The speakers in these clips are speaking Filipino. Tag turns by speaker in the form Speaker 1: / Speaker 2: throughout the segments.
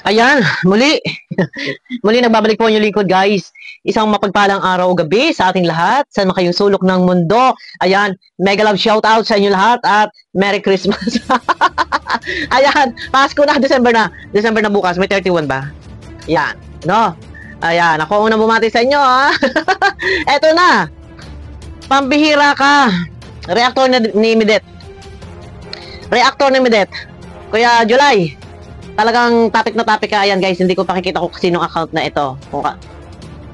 Speaker 1: Ayan, muli. Muli nagbabalik po yung lingkod, guys. Isang mapagpalang araw o gabi sa ating lahat. Saan man kayong sulok ng mundo. Ayan, mega love shout out sa inyo lahat at Merry Christmas. Ayan, Pasko na, December na. December na bukas, may 31 ba? Ayan, no? Ayan, ako unang bumati sa inyo, ha? Eto na. Pambihira ka. Reactor ni Midet. Reactor ni Midet. Kuya July. Talagang topic na topic ka. Ayan guys, hindi ko pakikita kung sinong account na ito.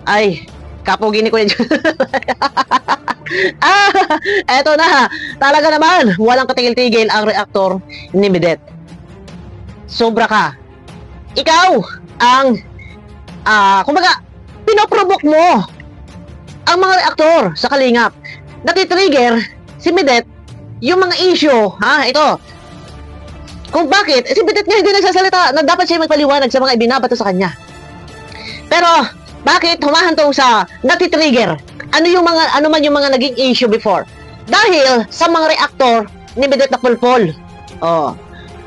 Speaker 1: Ay, kapogi ni Kuya July. Eto na. Talaga naman, walang katigil-tigil ang reactor ni Midet. Sobra ka. Ikaw ang kumbaga, pinoprovoke mo ang mga reaktor sa kalingap. Natitrigger si Midet yung mga issue, ito. Kung bakit, si Midet nga hindi nagsasalita na dapat siya magpaliwanag sa mga ibinabato sa kanya. Pero, bakit humahantong sa natitrigger? Ano man yung mga naging issue before? Dahil sa mga reaktor ni Midet na pulpol.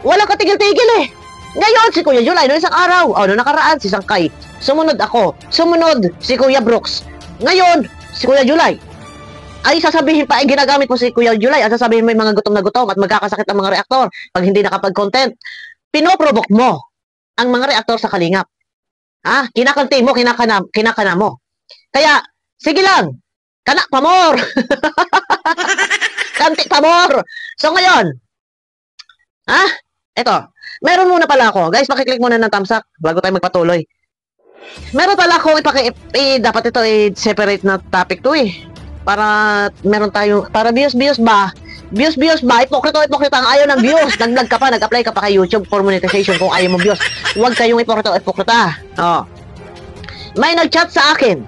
Speaker 1: Walang katigil-tigil eh. Ngayon, si Kuya July, noong isang araw, noong nakaraan, si Sangkay. Sumunod ako. Sumunod si Kuya Brooks. Ngayon, si Kuya July. Ay sasabihin pa, ay ginagamit mo si Kuya July, at sasabihin mo yung mga gutom na gutom at magkakasakit ang mga reaktor pag hindi nakapag-content. Pinoprovoke mo ang mga reaktor sa kalingap. Kinakanti mo, kinakana mo. Kaya, sige lang, kanak pa more. Kanti pa more. So ngayon, eto, meron muna pala ako. Guys, pakiclick muna ng thumbs up bago tayo magpatuloy. Meron pala akong dapat ito i-separate na topic to eh. Para meron tayo, para views ba? Views ba? Ipokrito ang ayaw ng views. Nag-vlog ka pa, nag-apply ka pa kay YouTube for monetization kung ayaw mo views. Huwag kayong ipokrita. May nag-chat sa akin.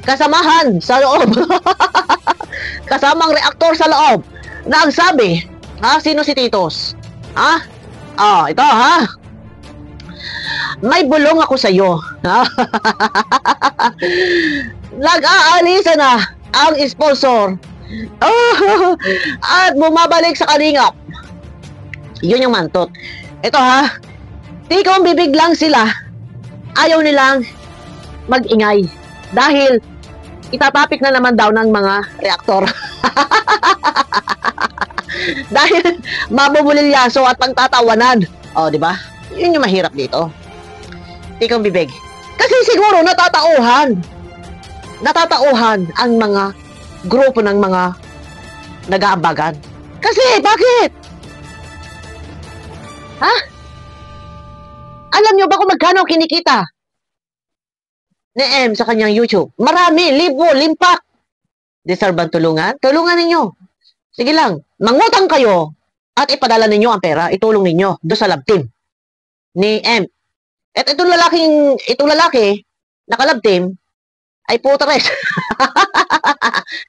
Speaker 1: Kasamahan sa loob. Kasamang reaktor sa loob. Na ang sabi, sino si Titos? Ito may bulong ako sa iyo. Nag-aalisa na ang sponsor. At bumabalik sa kalingap. Yun yung mantot. Ito tikong bibig lang sila. Ayaw nilang mag-ingay. Dahil itatapik na naman daw ng mga reaktor. Dahil mabubulilyaso at pagtatawanan. Di ba? Yun yung mahirap dito. Tikong bibig. Kasi siguro natatauhan ang mga grupo ng mga nag-aambagan. Kasi, bakit? Alam nyo ba kung magkano kinikita ni M sa kanyang YouTube? Marami, libo, limpak. Deserve ang tulungan? Tulungan ninyo. Sige lang, mangutang kayo at ipadala ninyo ang pera, itulong ninyo doon sa love team ni M. At itong lalaki, naka-love team, ay putres.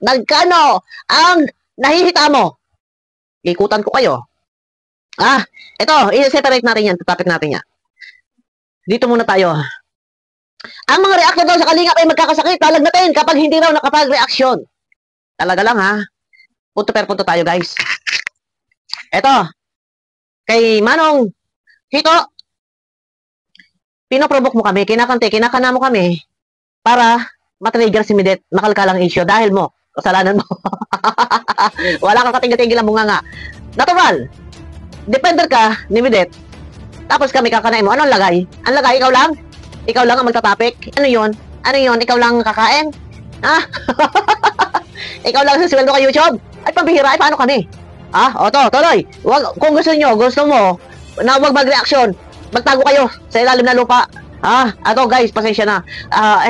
Speaker 1: Nagkano ang nahihita mo? Ikutan ko kayo. Ito, i-separate natin yan, topic natin yan. Dito muna tayo. Ang mga reactor daw sa kalingap ay magkakasakit, talagnatin kapag hindi raw nakapag-reaksyon. Talaga lang punto per punto tayo guys. Ito, kay Manong Hito, pinoprovoke mo kami, kinakana mo kami para matrigger si Midet, makalkalang issue dahil mo, kasalanan mo. Wala kang katigil-tigil ang bunganga. Natural, defender ka ni Midet, tapos kami kakanain mo. Ano ang lagay? Ang lagay, ikaw lang? Ikaw lang ang magtatapik? Ano yun? Ikaw lang kakain? Ikaw lang sa sweldo kay YouTube? Ay, pambihira, ay paano kami? Tuloy. Kung gusto mo, na huwag mag-reaction, magtago kayo sa ilalim na lupa. Ato guys, pasensya na.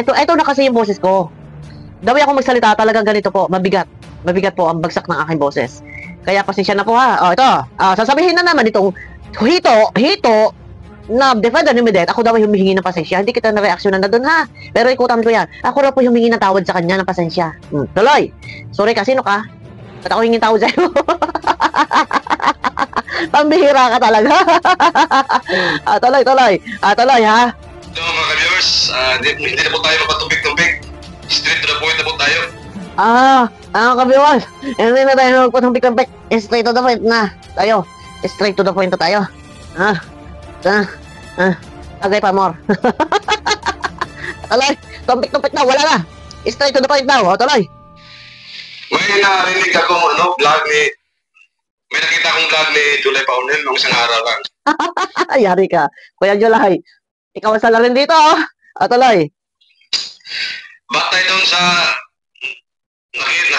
Speaker 1: Ito na kasi yung boses ko. Dawi ako magsalita, talagang ganito po, mabigat. Mabigat po ang bagsak ng aking boses. Kaya pasensya na po ito. Sasabihin na naman itong hito na defender ni Midet, ako daw ay humihingi ng pasensya. Hindi kita na-reaksyonan na doon Pero ikutan ko yan. Ako raw po humingi ng tawad sa kanya ng pasensya. Tuloy. Sorry ka, sino ka? At ako hingin tawad sa'yo. Pambihira ka talaga. Tuloy. Tuloy
Speaker 2: So mga viewers, hindi na po tayo mapatubig-tubig. Straight to the point na po tayo.
Speaker 1: Kabiwas, hindi na tayo magpatumpik-tumpik. Straight to the point na tayo. Straight to the point na tayo. Agay pa more. Tuloy, tumpik-tumpik na, wala na. Straight to the point daw, o tuloy.
Speaker 2: May narinig akong vlog ni... May nakita akong vlog ni July Paunel nung isang araw lang.
Speaker 1: Yari ka. Kuya July, ikaw ang salarin dito, o. O tuloy.
Speaker 2: Batay doon sa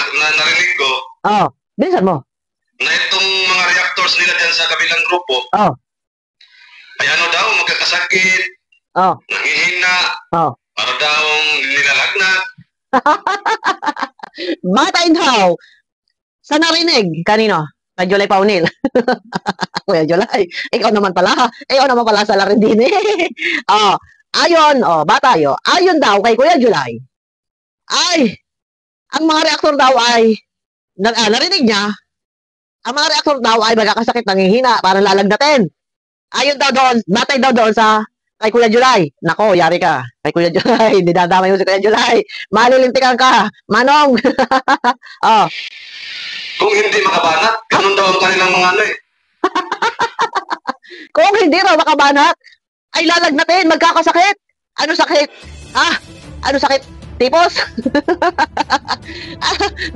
Speaker 2: narinig ko
Speaker 1: Oh, bilisan mo.
Speaker 2: na itong mga reactors nila dyan sa kabilang grupo,
Speaker 1: Oh,
Speaker 2: ay daw, magkakasakit,
Speaker 1: oh,
Speaker 2: nangihina,
Speaker 1: oh.
Speaker 2: para daw nilalagnat.
Speaker 1: Batay daw. Sa narinig, kanino? Kay July Paunil. Kuya July, ikaw naman pala. Ikaw naman pala sa larin din eh. Oh, ayon, oh, batayo. Ayon daw kay Kuya July. Ay, ang mga reaktor daw ay, narinig niya, ang mga reaktor daw ay magkakasakit, nangihina, para lalagnatin. Ayon daw doon, batay daw doon sa kay Kuya July. Nako, yari ka. Kay Kuya July, dinadamay mo si Kuya July. Malilintikan ka, Manong. Oh,
Speaker 2: Kung hindi makabanat, ganun daw ang kanilang mga
Speaker 1: kung hindi raw makabanat, ay lalagnatin, magkakasakit. Ano sakit? Ah, ano sakit? Tipos?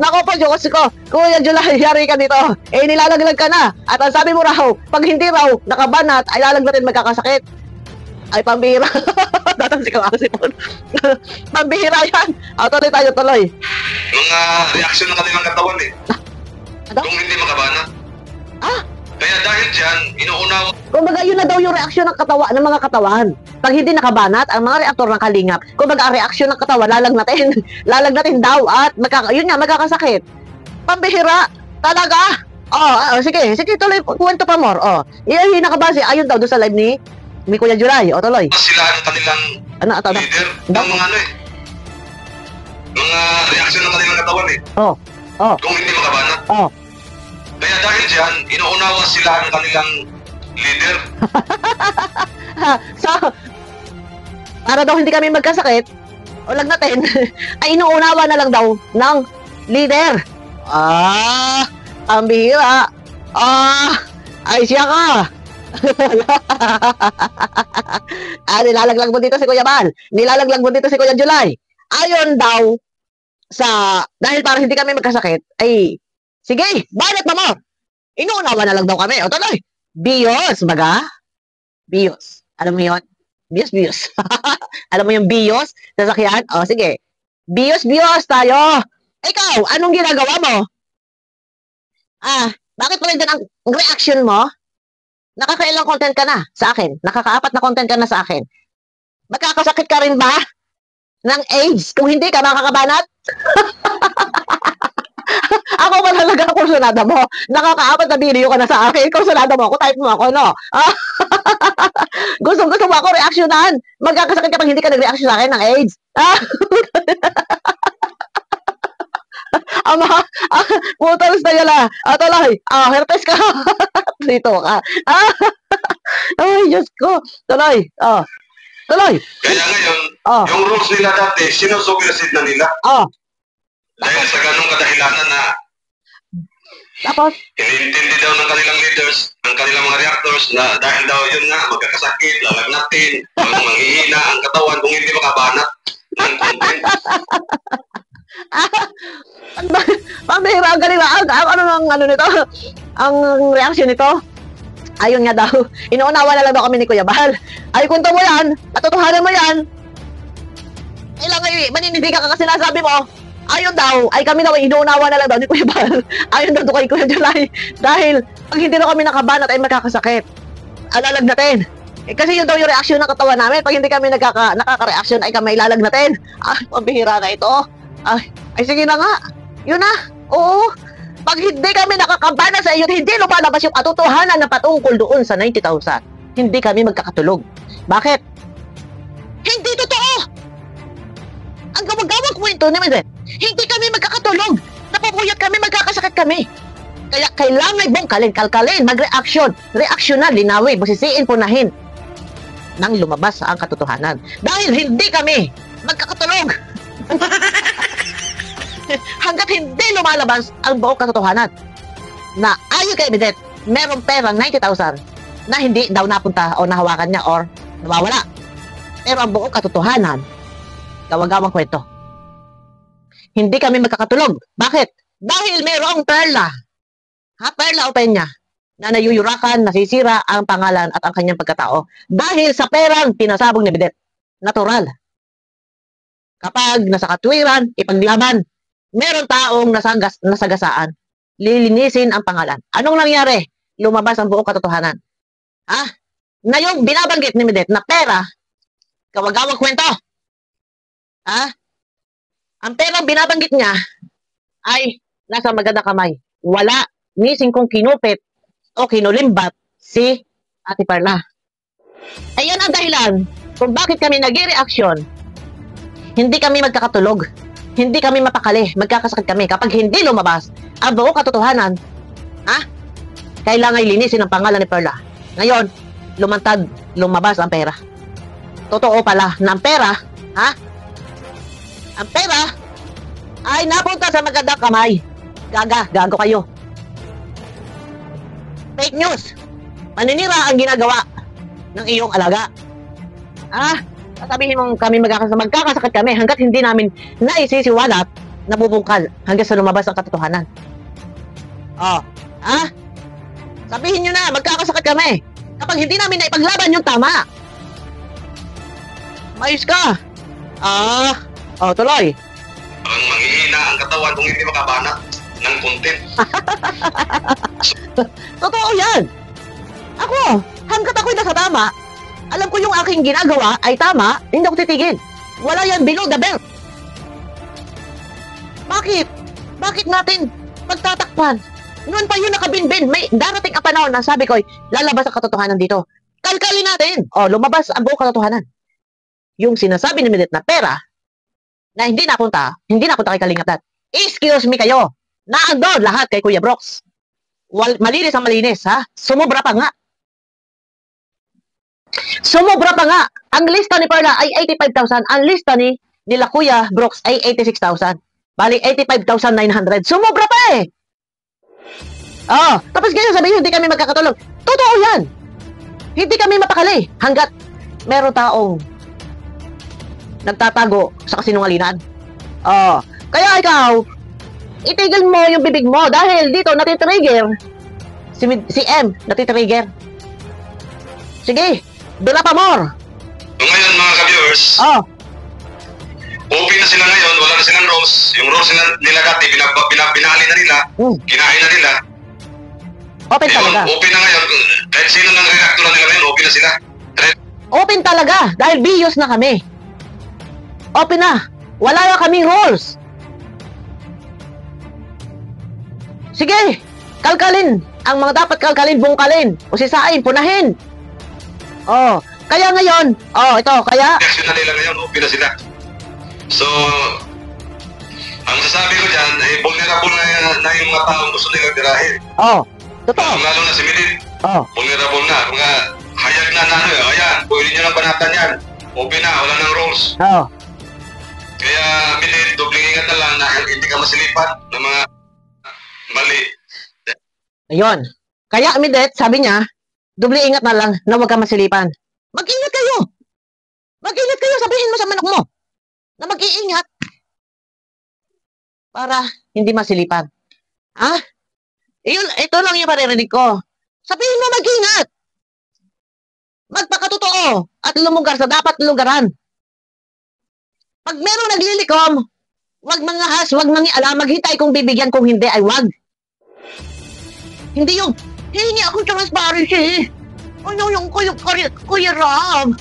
Speaker 1: Nako po, Diyos ko. Kuya July, yari ka dito. Eh, nilalaglag ka na. At ang sabi mo raw, pag hindi raw nakabanat, ay lalagnatin, magkakasakit. Ay, pambihira. Datansi ka kasi po. Pambihira yan. O, tuloy tayo, tuloy.
Speaker 2: mga reaksyon ng kanilang katawan eh.
Speaker 1: Ano?
Speaker 2: Kung hindi makabanat.
Speaker 1: Ah,
Speaker 2: Kaya dahil dyan, inuunawa
Speaker 1: kumbaga yun na daw yung reaksyon ng ng mga katawan. Pag hindi nakabanat, ang mga reaktor ng kalingap, kumbaga ang reaksyon ng katawan, lalagnatin. Lalagnatin daw at yun nga, magkakasakit. Pambihira. Talaga. Sige, tuloy, kwento pa more. Iyan yung nakabase, ayun daw doon sa live ni Kuya July. Tuloy.
Speaker 2: sila ang kanilang
Speaker 1: Ano?
Speaker 2: leader ng mga mga reaksyon ng kanilang katawan eh.
Speaker 1: Oh.
Speaker 2: Kung hindi makabanat.
Speaker 1: Oh.
Speaker 2: Kaya dahil dyan, inuunawa sila ng kanilang leader.
Speaker 1: So, para daw hindi kami magkasakit, o lagnatin, ay inuunawa na lang daw ng leader. Ang bihira. Ay siya ka. Nilalaglag mo dito si Kuya Bal. Nilalaglag mo dito si Kuya July. Ayon daw dahil para hindi kami magkasakit, ay, sige, banat mo. Inuunawa na lang daw kami. O tuloy. Bios, baga? Bios. Alam mo yun? Bios. Alam mo yung bios? Sasakyan? O, sige. Bios tayo. Ikaw, anong ginagawa mo? Bakit pa rin din ang reaction mo? Nakakailang content ka na sa akin. Nakakaapat na content ka na sa akin. Magkakasakit ka rin ba ng AIDS kung hindi ka makakabanat? Ako ba talaga ang kursunada mo? Nakakaapat na video ka na sa akin. Kursunada mo ako, type mo ako, no? Gusto mo ako reaksyonan. Magkakasakit ka pag hindi ka nag-reaction sa akin ng AIDS. Putos na yun lah. Tuloy. Herpes ka. Dito ka. Ay, Diyos ko. Tuloy. Tuloy.
Speaker 2: Kaya ngayon, yung rules nila dati, sinusupersid na nila. Dahil sa ganong kadahilanan na
Speaker 1: Tapos?
Speaker 2: Inintindi daw ng kanilang leaders, ng kanilang mga reactors na dahil daw yun nga, magkakasakit, lalagnatin, manghihina ang katawan kung hindi makabanat ng content.
Speaker 1: Pambihira ang galing. Ano nito? Ang reaksyon nito? Ayun nga daw. Inuunawa na lang daw kami ni Kuya Bal. Ay, kunto mo yan. Atutuhanan mo yan. Kailangan maninindigan ka kasi sinasabi mo. Ayun daw. Ay, kami daw. Inuunawa na lang daw ni Kuya Bal. Ayun daw kay Kuya July. Dahil, pag hindi daw kami nakabanat ay magkakasakit. Alalagnatin. Kasi yun daw yung reaksyon ng katawan namin. Pag hindi kami nakaka-reaksyon ay kami ilalagnatin. Ay, pambihira na ito. Ay, sige na nga. Yun na. Oo. Pag hindi kami nakakabana sa iyo, hindi lumalabas yung katotohanan na patungkol doon sa 90,000. Hindi kami magkakatulog. Bakit? Hindi totoo! Ang gawag-gawag kwento naman din. Hindi kami magkakatulog. Napupuyat kami, magkakasakit kami. Kaya kailangan bongkalin, kalkalin, mag-reaction. Reaksyonan, linawin, busisiin, punahin. Nang lumabas ang katotohanan. Dahil hindi kami magkakatulog. Hanggat hindi lumalabas ang buong katotohanan na ayon kay Evident, merong perang 90,000 na hindi daw napunta o nahawakan niya or nawawala. Pero ang buong katotohanan, kawagawang kwento. Hindi kami magkakatulog. Bakit? Dahil mayroong perla. Perla o penya na nayuyurakan, nasisira ang pangalan at ang kanyang pagkatao dahil sa perang pinasabog ni Bidet. Natural. Kapag nasa katwiran, ipaglaban, meron taong nasagasaan. Lilinisin ang pangalan. Anong nangyari? Lumabas ang buong katotohanan. Na yung binabanggit ni Bidet na pera, kawagawang kwento. Ang perang binabanggit niya ay nasa magandang kamay. Wala ni singkong kinupit o kinulimbat si Ate Perla. Ayan ang dahilan kung bakit kami nag-reaction. Hindi kami magkakatulog. Hindi kami mapakali. Magkakasakit kami. Kapag hindi lumabas ang buong katotohanan, kailangan linisin ang pangalan ni Perla. Ngayon, lumabas ang pera. Totoo pala na ang pera, ang pera ay napunta sa magandang kamay. Gago kayo. Fake news. Paninira ang ginagawa ng iyong alaga. Sasabihin mong kami magkakasakit kami hanggat hindi namin naisisiwalat, nabubungkal hanggang sa lumabas ang katotohanan. Sabihin nyo na, magkakasakit kami kapag hindi namin naipaglaban yung tama. Mayos ka. Tuloy.
Speaker 2: Ang manghihina ang katawan kung hindi makabanat ng content.
Speaker 1: Totoo yan. Ako, hanggat ako'y nasa tama, alam ko yung aking ginagawa ay tama, hindi ako titigil. Wala yan below the belt. Bakit? Bakit natin pagtatakpan? Noon pa yun nakabinbin. May darating ang panahon na sabi ko, lalabas ang katotohanan dito. Kalkalin natin. Lumabas ang buong katotohanan. Yung sinasabi ni Midet na pera, na hindi napunta kay Kalingatan. Excuse me kayo. Naandun lahat kay Kuya Brox. Malinis ang malinis, Sumobra pa nga. Ang lista ni Perla ay 85,000. Ang lista nila Kuya Brox ay 86,000. Bali, 85,900. Sumobra pa eh. Tapos ngayon sabihin, hindi kami magkakatulog. Totoo yan. Hindi kami mapakali hanggat meron taong nagtatago sa kasinungalingan. Kaya ikaw, itigil mo yung bibig mo dahil dito natitrigger si M, natitrigger. Sige, dula pa more.
Speaker 2: So ngayon mga ka-viewers, open na sila ngayon, wala na silang rules. Yung rules nila dati, binali na nila, kinain na nila.
Speaker 1: Open talaga.
Speaker 2: Open na ngayon, kahit sino nang reactor nila ngayon, open na sila.
Speaker 1: Open talaga, dahil bios na kami. Open na. Wala na kaming rules. Sige, kalkalin. Ang mga dapat kalkalin, bungkalin. O sisain, punahin. Kaya ngayon, ito, kaya...
Speaker 2: Reaction na nila ngayon, open na sila. So, ang sasabi ko dyan, vulnerable na yung mga taong gusto nilang tirahin.
Speaker 1: Totoo.
Speaker 2: Lalo na si Milit. Vulnerable na. Kung hayag na ayan, pwede nyo lang banatan yan. Open na, wala nang rules. Kaya, Milit, dobling ingat na lang na hindi ka masilipan ng mga mali.
Speaker 1: Ayun. Kaya, Midet, sabi niya, doble ingat na lang na huwag ka masilipan. Mag-ingat kayo. Mag-ingat kayo. Sabihin mo sa manok mo na mag-iingat para hindi masilipan. Ito lang yung paririnig ko. Sabihin mo mag-ingat. Magpakatotoo at lumugar sa dapat lugaran. Pag meron naglilikom, wag mangahas, wag mangialam, maghintay kung bibigyan, kung hindi ay wag. Hindi yung, hihingi akong transparency. Yung Kuya Rob.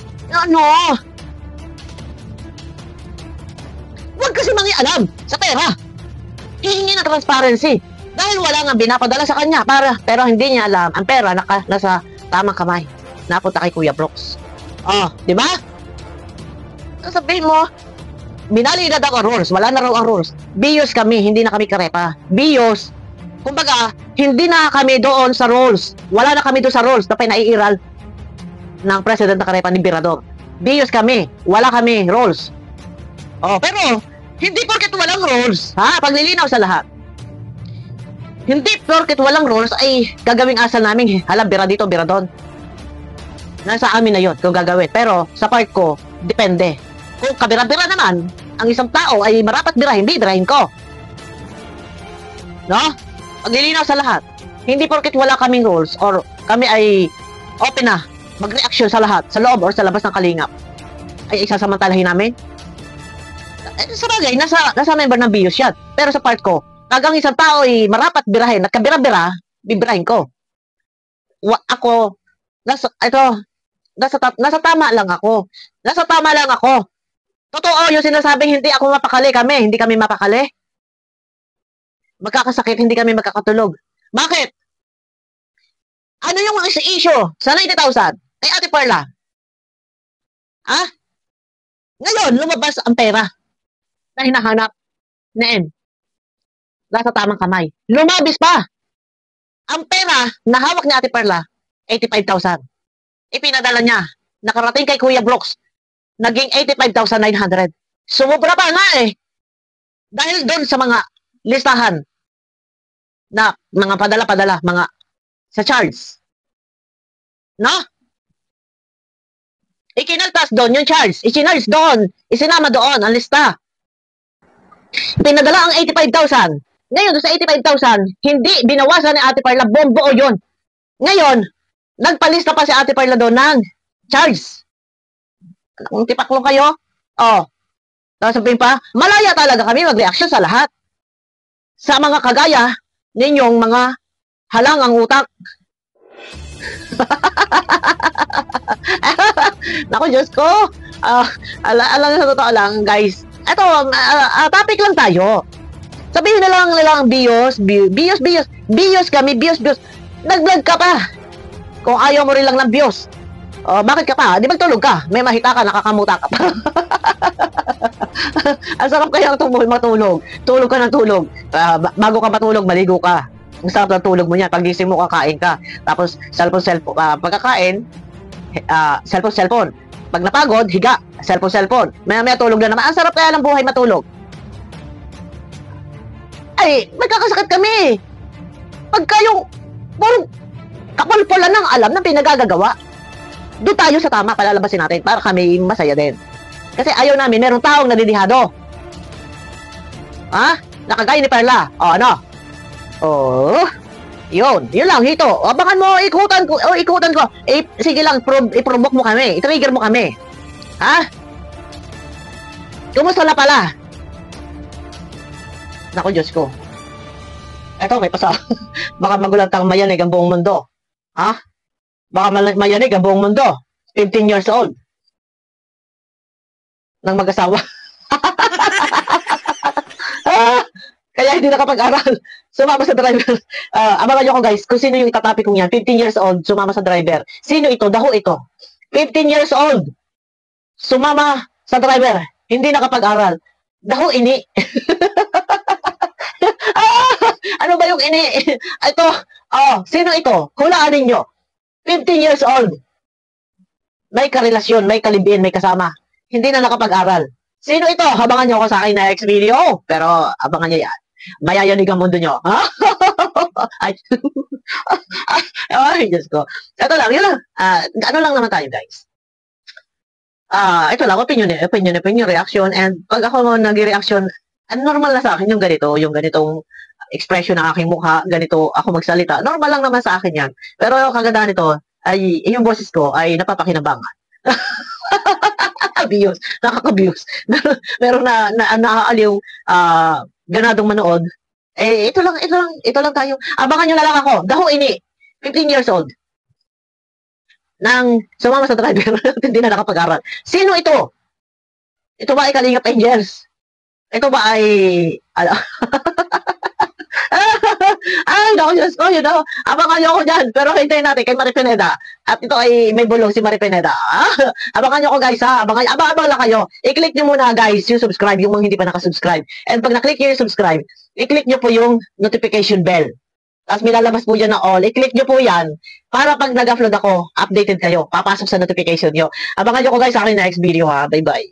Speaker 1: Wag kasi mangialam sa pera. Hihingi ng transparency. Dahil wala nga binapadala sa kanya pero hindi niya alam ang pera nasa tamang kamay. Napunta kay Kuya Brox. Di ba? Sabihin mo, binalidad ako rules. Wala na raw ang rules. Bios kami, hindi na kami karepa. Bios. Kumbaga, hindi na kami doon sa rules. Wala na kami doon sa rules na pinaiiral ng President na karepa ni Birador. Bios kami. Wala kami rules. Pero, hindi porket walang rules, paglilinaw sa lahat. Hindi porket walang rules ay gagawing asal namin, bira dito, bira doon. Nasa amin na yun kung gagawin. Pero sa part ko, depende. Kung kabira-bira naman, ang isang tao ay marapat birahin, bibirahin ko. No? Paglilinaw sa lahat. Hindi porket wala kaming rules or kami ay open na mag-reaction sa lahat, sa loob or sa labas ng kalingap, ay isasamantalahin namin. Sa bagay, nasa member ng BIOS yan. Pero sa part ko, tagang isang tao ay marapat birahin, nagkabira-bira, bibirahin ko. Ako, nasa tama lang ako. Nasa tama lang ako. Totoo yung sinasabing hindi ako mapakali hindi kami mapakali. Magkakasakit, hindi kami magkakatulog. Bakit? Ano yung issue sa 90,000 kay Ate Perla? Ha? Ngayon, lumabas ang pera na hinahanap na nasa tamang kamay. Lumabis pa. Ang pera na hawak ni Ate Perla, 85,000. Ipinadala niya. Nakarating kay Kuya Brooks. Naging 85,900. Sumubra pa nga Dahil doon sa mga listahan na mga padala-padala, mga sa charge. No? Ikinaltas doon yung charge. Ichinarge doon. Isinama doon ang lista. Pinadala ang 85,000. Ngayon, sa 85,000, hindi binawasan ni Ate Perla, buo yun. Ngayon, nagpalista pa si Ate Perla doon ng charge. Kung tipaklong kayo, tapos sabihin pa, malaya talaga kami mag-reaction sa lahat. Sa mga kagaya ninyong mga halangang utak. Naku, Diyos ko. Alam sa totoo lang, guys. Ito, topic lang tayo. Sabihin na lang nilang BIOS kami, BIOS. Nag-vlog ka pa. Kung ayaw mo rin lang ng BIOS. Bakit ka pa? Di magtulog ka? May mahita ka, nakakamuta ka pa. Ang sarap kaya matulog. Tulog ka ng tulog. Bago ka matulog, maligo ka. Ang sarap ng tulog mo niya. Pagising mo, kakain ka. Tapos, cellphone. Pagkakain, cellphone. Pag napagod, higa. Cellphone. Maya tulog na naman. Ang sarap kaya ng buhay matulog. Ay, magkakasakit kami. Pagka yung purong kapulpulan ng alam na pinagagagawa, doon tayo sa tama, palalabasin natin para kami masaya din. Kasi ayaw namin, merong taong nadidihado. Ha? Nakagaya ni Perla. Ano? Yun lang, hito. Abangan mo, ikutan ko. Sige lang, i-provoke mo kami. I-trigger mo kami. Ha? Kumusta na pala? Naku, Diyos ko. Eto, may pasa. Baka magulantang mayanig ang buong mundo. Ha? Baka mayanig ang buong mundo. 15 years old. Nang mag-asawa. Kaya hindi nakapag-aral. Sumama sa driver. Abangan nyo ko, guys, kung sino yung itatopic kong yan. 15 years old, sumama sa driver. Sino ito? Daho ito. 15 years old. Sumama sa driver. Hindi nakapag-aral. Daho ini. Ano ba yung ini? Ito. Sino ito? Hulaan ninyo. 15 years old. May karelasyon, may kalibin, may kasama. Hindi na nakapag-aral. Sino ito? Abangan nyo ako sa akin na next video. Pero abangan nyo yan. Mayayanig ang mundo nyo. Ay, Diyos ko. Ito lang, yun lang. Ano lang naman tayo, guys. Ito lang, opinion, reaction. And pag ako nag-reaction, normal na sa akin yung ganitong expression ng aking mukha, ganito ako magsalita. Normal lang naman sa akin yan. Pero yung kagandahan nito, ay yung boses ko ay napapakinabangan. Abuse, nakaka-abuse. Meron na naaaliw, ganadong manood. Ito lang tayo. Abangan nyo na lang ako. Daho ini, 15 years old. Nang sumama sa driver, hindi na nakapag-aral. Sino ito? Ito ba ay Kalingap Angels? Ito ba ay ay, naku, Diyos ko, abangan nyo ako dyan. Pero hintayin natin kay Marie Pineda. At ito ay may bulong si Marie Pineda. Abangan nyo ako, guys, ha? Abang lang kayo. I-click nyo muna, guys, yung subscribe, yung mga hindi pa nakasubscribe. And pag na-click nyo yung subscribe, i-click nyo po yung notification bell. Tapos may lalabas po dyan na all. I-click nyo po yan para pag nag-upload ako, updated kayo. Papasok sa notification nyo. Abangan nyo ko, guys, sa akin next video, ha? Bye-bye.